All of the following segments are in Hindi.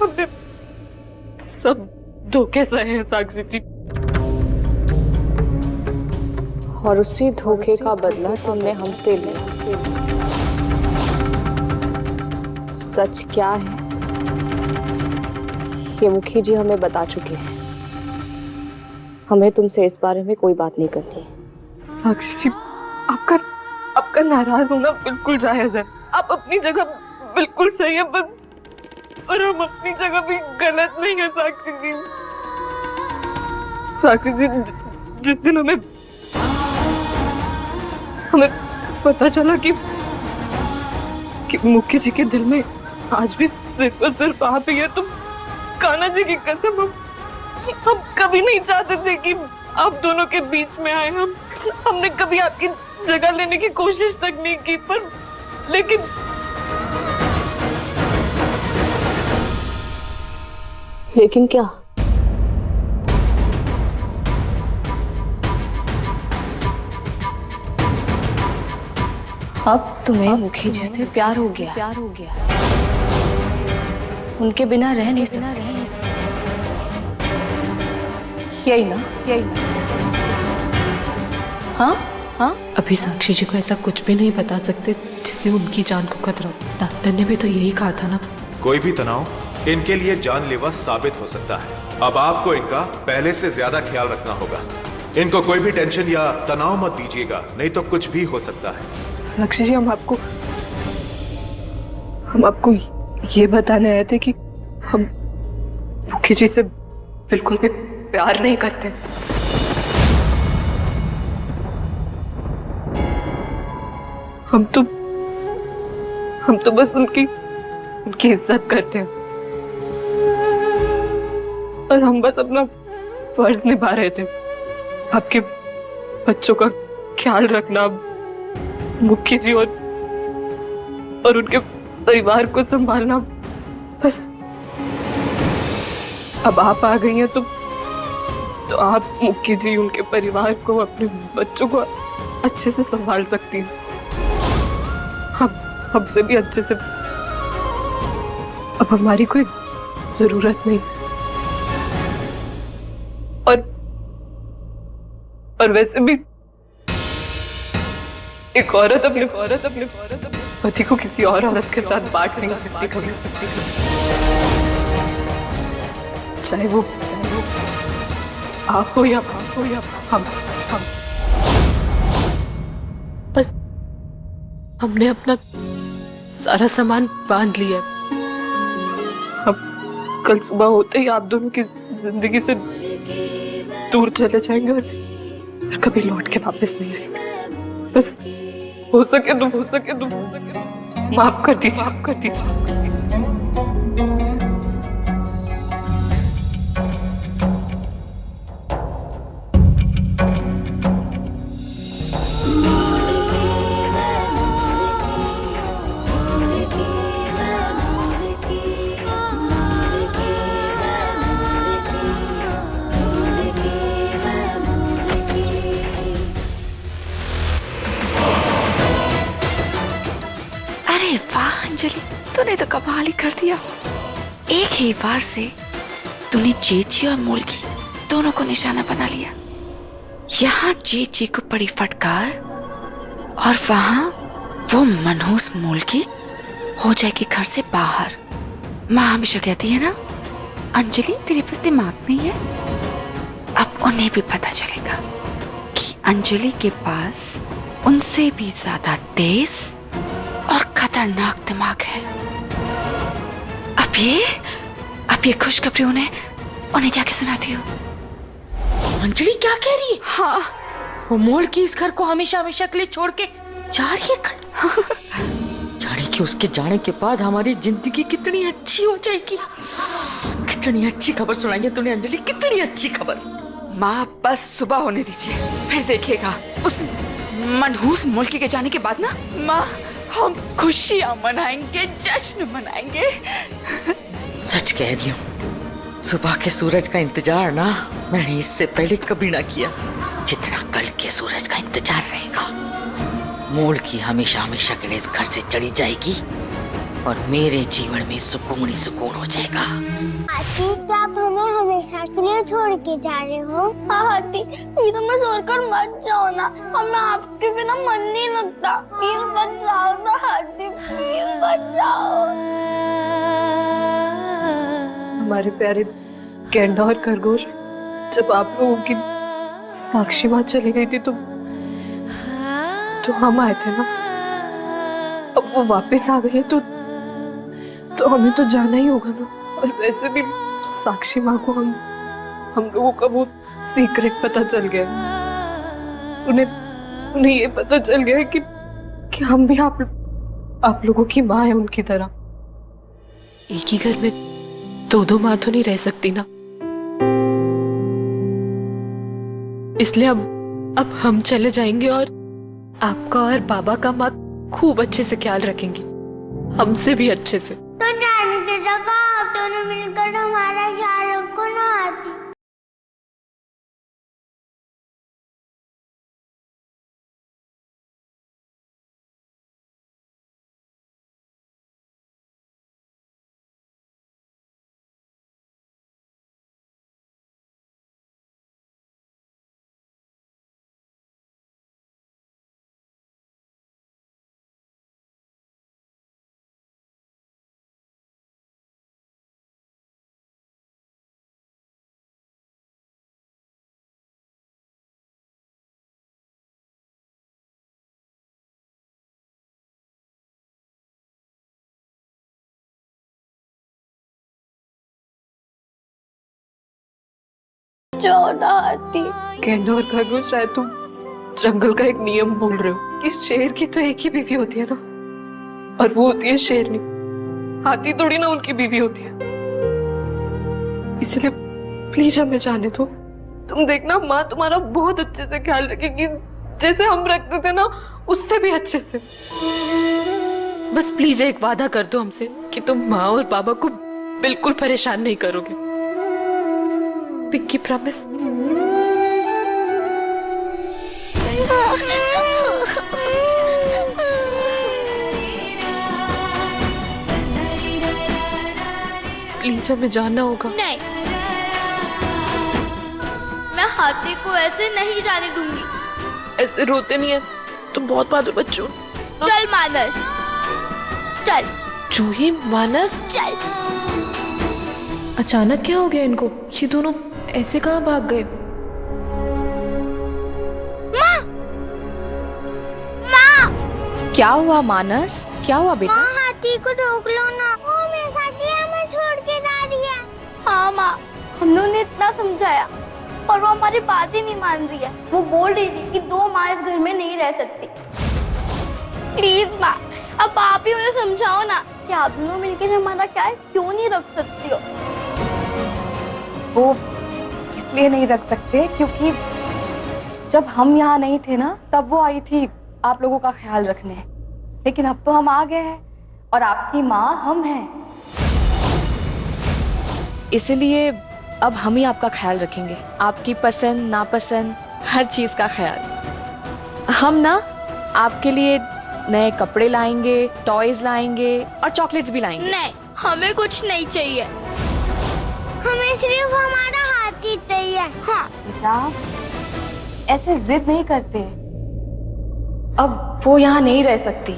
हमने सब धोखे सहे हैं साक्षी जी। और उसी धोखे का बदला तुमने हमसे लिया। सच क्या है ये मुखी जी हमें बता चुके हैं। हमें तुमसे इस बारे में कोई बात नहीं करनी। साक्षी जी, आपका नाराज होना बिल्कुल जायज है। आप अपनी जगह बिल्कुल सही है, पर हम अपनी जगह भी गलत नहीं है साक्षी जी। साक्षी जी, जिस दिन हमें पता चला कि मुखी जी के दिल में आज भी सिर्फ और सिर्फ आप ही है, तो कान्हा जी की कसम हम कभी नहीं चाहते थे कि आप दोनों के बीच में आए। हमने कभी आपकी जगह लेने की कोशिश तक नहीं की, पर लेकिन क्या? अब तुम्हें मुखी जी से प्यार हो गया। उनके बिना रह नहीं सकते। यही ना? हाँ हाँ। अभी साक्षी जी को ऐसा कुछ भी नहीं बता सकते जिससे उनकी जान को खतरा हो। डॉक्टर ने भी तो यही कहा था ना। कोई भी तनाव इनके लिए जानलेवा साबित हो सकता है। अब आपको इनका पहले से ज्यादा ख्याल रखना होगा। इनको कोई भी टेंशन या तनाव मत दीजिएगा, नहीं तो कुछ भी हो सकता है। साक्षी जी, हम आपको ये बताने आए थे कि हम मुखी जी से बिल्कुल भी प्यार नहीं करते। हम तो बस उनकी इज्जत करते हैं, और हम बस अपना फर्ज निभा रहे थे। आपके बच्चों का ख्याल रखना, मुखी जी और उनके परिवार को संभालना। बस अब आप आ गई हैं तो आप मुखी जी, उनके परिवार को, अपने बच्चों को अच्छे से संभाल सकती हैं। हमसे भी अच्छे से। अब हमारी कोई जरूरत नहीं। और वैसे भी एक औरत अपने पति को किसी और औरत के साथ बांट नहीं सकती कभी। चाहे वो आप हो या हम। हमने अपना सारा सामान बांध लिया। हम कल सुबह होते ही आप दोनों की जिंदगी से दूर चले जाएंगे और कभी लौट के वापस नहीं आएंगे। बस हो सके तो माफ कर दीजिए। अरे वाह अंजलि, तूने तो कमाल ही कर दिया। एक ही वार से तूने जेजी और मोलकी दोनों को निशाना बना लिया। यहाँ जेजी को पड़ी फटकार और वहां वो मनहूस मोलकी हो जाएगी घर से बाहर। माँ हमेशा कहती है ना, अंजलि तेरे पास दिमाग नहीं है। अब उन्हें भी पता चलेगा कि अंजलि के पास उनसे भी ज्यादा तेज और खतरनाक दिमाग है। अब ये खुशखबरी उन्हें जाके सुनाती हूँ। अंजलि क्या कह रही है? हाँ, वो मोड़ की इस घर को हमेशा हमेशा के लिए छोड़ के जा रही है कल। जाने कि उसके जाने के बाद हमारी जिंदगी कितनी अच्छी हो जाएगी। कितनी अच्छी खबर सुनाई है तूने अंजलि, कितनी अच्छी खबर। माँ बस सुबह होने दीजिए, फिर देखिएगा उस मनहूस मुल्की के जाने के बाद ना माँ हम खुशियां मनाएंगे, जश्न मनाएंगे। सच कह रही हूँ, सुबह के सूरज का इंतजार ना मैंने इससे पहले कभी ना किया जितना कल के सूरज का इंतजार रहेगा। मोड़ की हमेशा हमेशा के लिए इस घर से चली जाएगी और मेरे जीवन में सुकून ही सुकून हो जाएगा। हाथी, क्या आप हमें हमेशा के लिए छोड़ के जा रहे हो? हाँ हाथी, प्लीज हमें छोड़कर मत जाओ ना, हमें आपके बिना मन नहीं लगता। प्लीज मत जाओ ना हाथी, प्लीज मत जाओ। हमारे प्यारे गेंडा और खरगोश, जब आप लोगों की साक्षी माँ चली गई थी तो हम आए थे ना। अब वो वापस आ गई है तो हमें तो जाना ही होगा ना। और वैसे भी साक्षी माँ को हम लोगों का वो सीक्रेट पता चल गया है। उन्हें ये पता चल गया है कि हम भी आप लोगों की माँ है उनकी तरह। एक ही घर में दो माँ तो नहीं रह सकती ना, इसलिए अब हम चले जाएंगे और आपका और बाबा का माँ खूब अच्छे से ख्याल रखेंगी, हमसे भी अच्छे से। तो जाने की जगह आप दोनों मिलकर हमारा ख्याल रखो ना हाथी। चौदह हाथी। गेंडा और खरगोश, शायद तुम जंगल का एक नियम बोल रहे हो कि शेर की तो एक ही बीवी होती है ना, और वो होती है शेरनी। हाथी थोड़ी ना उनकी बीवी होती है। इसलिए प्लीज हमें जाने दो। तुम देखना, माँ तुम्हारा बहुत अच्छे से ख्याल रखेगी, जैसे हम रखते थे ना उससे भी अच्छे से। बस प्लीज एक वादा कर दो हमसे कि तुम माँ और बाबा को बिल्कुल परेशान नहीं करोगे। Pinky promise. प्लीज हमें जाना होगा। नहीं, मैं हाथी को ऐसे नहीं जाने दूंगी। ऐसे रोते नहीं है तुम, बहुत बहादुर बच्चों। चल मानस, चल। जूही, मानस, चल। अचानक क्या हो गया इनको? ये दोनों ऐसे कहाँ भाग गए? माँ, क्या हुआ मानस, क्या हुआ बेटा? माँ हाथी को रोक लो ना, वो हमेशा के लिए हमें छोड़ के जा रही है। हाँ माँ, हम लोगों ने इतना समझाया और वो हमारी बात ही नहीं मान रही है। वो बोल रही थी कि दो माँ इस घर में नहीं रह सकती। प्लीज माँ, अब आप ही उन्हें समझाओ ना कि आप दोनों मिलकर हमारा ख्याल क्यों नहीं रख सकती हो। वो इसलिए नहीं रख सकते क्योंकि जब हम यहाँ नहीं थे ना, तब वो आई थी आप लोगों का ख्याल रखने। लेकिन अब तो हम आ गए हैं और आपकी माँ हम हैं, इसलिए अब हम ही आपका ख्याल रखेंगे। आपकी पसंद नापसंद हर चीज का ख्याल। हम ना आपके लिए नए कपड़े लाएंगे, टॉयज लाएंगे और चॉकलेट्स भी लाएंगे। नहीं, हमें कुछ नहीं चाहिए, हमें सिर्फ हमारा हाथी चाहिए। हाँ बेटा, ऐसे जिद नहीं करते। अब वो यहाँ नहीं रह सकती,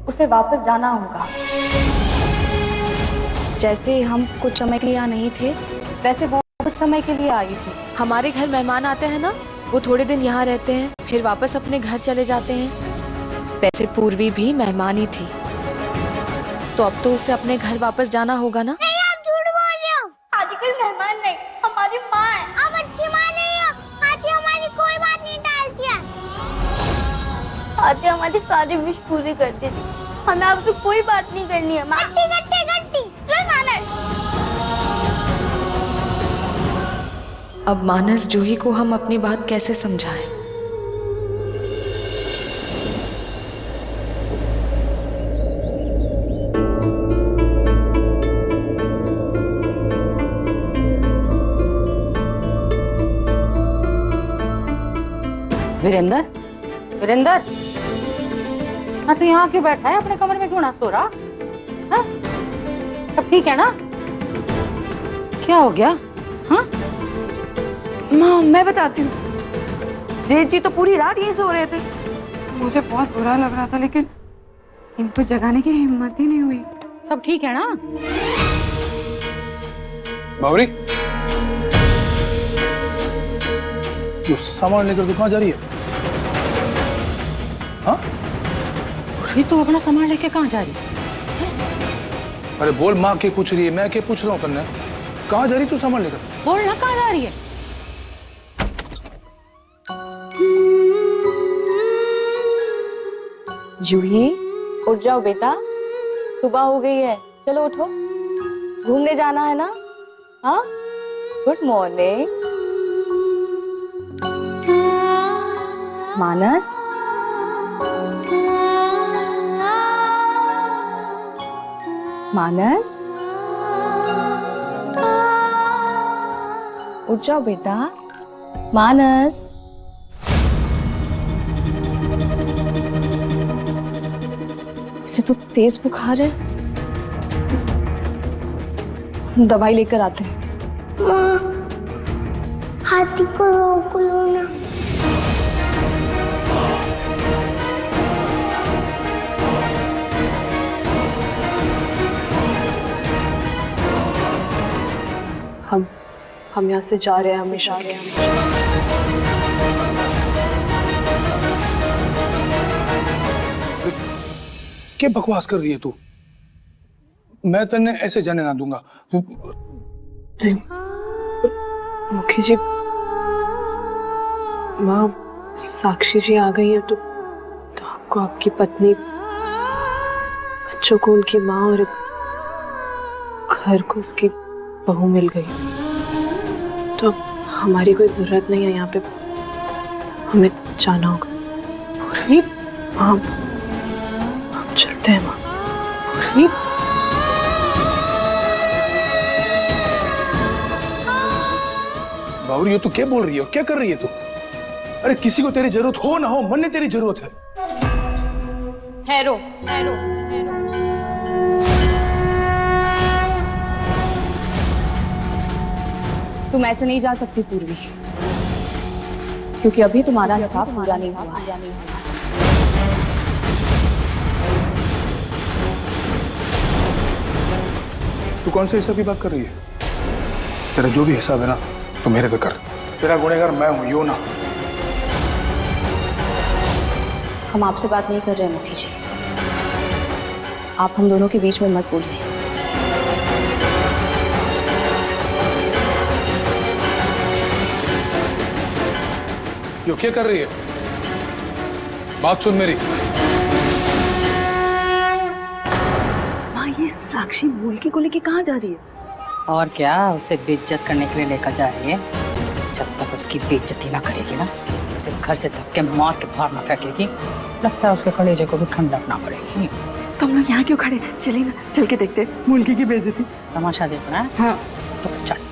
उसे वापस जाना होगा। जैसे हम कुछ समय के लिए यहाँ नहीं थे, वैसे वो कुछ समय के लिए आई थी। हमारे घर मेहमान आते हैं ना, वो थोड़े दिन यहाँ रहते हैं, फिर वापस अपने घर चले जाते हैं। वैसे पूर्वी भी मेहमान ही थी, तो अब तो उसे अपने घर वापस जाना होगा ना। नहीं, आप झूठ बोल रहे हो। हाथी कोई मेहमान नहीं, हमारी माँ है। आप अच्छी माँ नहीं हो। हाथी हमारी कोई बात नहीं टालती है। हाथी हमारी सारी विश पूरी करती थी, हमें आपसे कोई बात नहीं करनी है। गट्टी गट्टी गट्टी, चल मानस। अब मानस जूही को हम अपनी बात कैसे समझाएं? वीरेंद्र, वीरेंद्र, हाँ तो यहाँ क्यों बैठा है? अपने कमरे में क्यों ना सो रहा? हाँ? सब ठीक है ना? क्या हो गया? हाँ? माँ मैं बताती हूँ। जेठ जी तो पूरी रात यहीं सो रहे थे। मुझे बहुत बुरा लग रहा था लेकिन इनको जगाने की हिम्मत ही नहीं हुई। सब ठीक है ना? बावरी, तू सामान लेकर तू कहाँ जा रही है? हाँ? अरे तू अपना सामान लेके कहाँ जा रही है? अरे बोल, माँ के पूछ रही है, मैं के पूछ रहा हूँ तन्ने। कहाँ जा रही तू सामान लेकर? बोल ना कहाँ जा रही है? जूही, उठ जाओ बेटा, सुबह हो गई है, चलो उठो, घूमने जाना है ना? हाँ, गुड मॉर्निंग। मानस, मानस, उठ जाओ बेटा, मानस। इसे तो तेज बुखार है, दवाई लेकर आते हैं। माँ, हाथी को रोक लो ना। हम यहाँ से जा रहे हैं हमेशा के लिए। क्या बकवास कर रही है तू? मैं तन्ने ऐसे जाने ना दूंगा। मुखी जी, माँ साक्षी जी आ गई है तो आपको आपकी पत्नी, बच्चों को उनकी माँ और इस घर को उसकी बहू मिल गई, तो हमारी कोई जरूरत नहीं है यहाँ पे, हमें जाना होगा। माँ, हम चलते हैं माँ। बावरी, ये तू क्या बोल रही है? क्या कर रही है तू? अरे किसी को तेरी जरूरत हो ना हो, मन ने तेरी जरूरत है। ठहरो, ठहरो, ठहरो। तुम ऐसे नहीं जा सकती पूर्वी, क्योंकि अभी तुम्हारा हिसाब पूरा नहीं हुआ है। तू कौन से हिसाब की बात कर रही है? तेरा जो भी हिसाब है ना, तो मेरे पे कर। तेरा गुनहगार मैं हूं, यो ना। हम आपसे बात नहीं कर रहे मुखी जी, आप हम दोनों के बीच में मत बोलिए। यो क्या कर रही है? बात सुन मेरी। माँ, ये साक्षी मूलकी को लेके कहाँ जा रही है? और क्या, उसे बेइज्जत करने के लिए लेकर जा रही है। जब तक उसकी बेइज्जती ना करेगी ना, उसे घर से धक्के मार के बाहर ना फेंकेगी, लगता है उसके कलेजे को भी ठंड रखना पड़ेगी। तो हम लोग यहाँ क्यों खड़े? चलिए ना, चल के देखते मूलकी की बेइज्जती। तमाशा देखना है? हाँ। तो चल।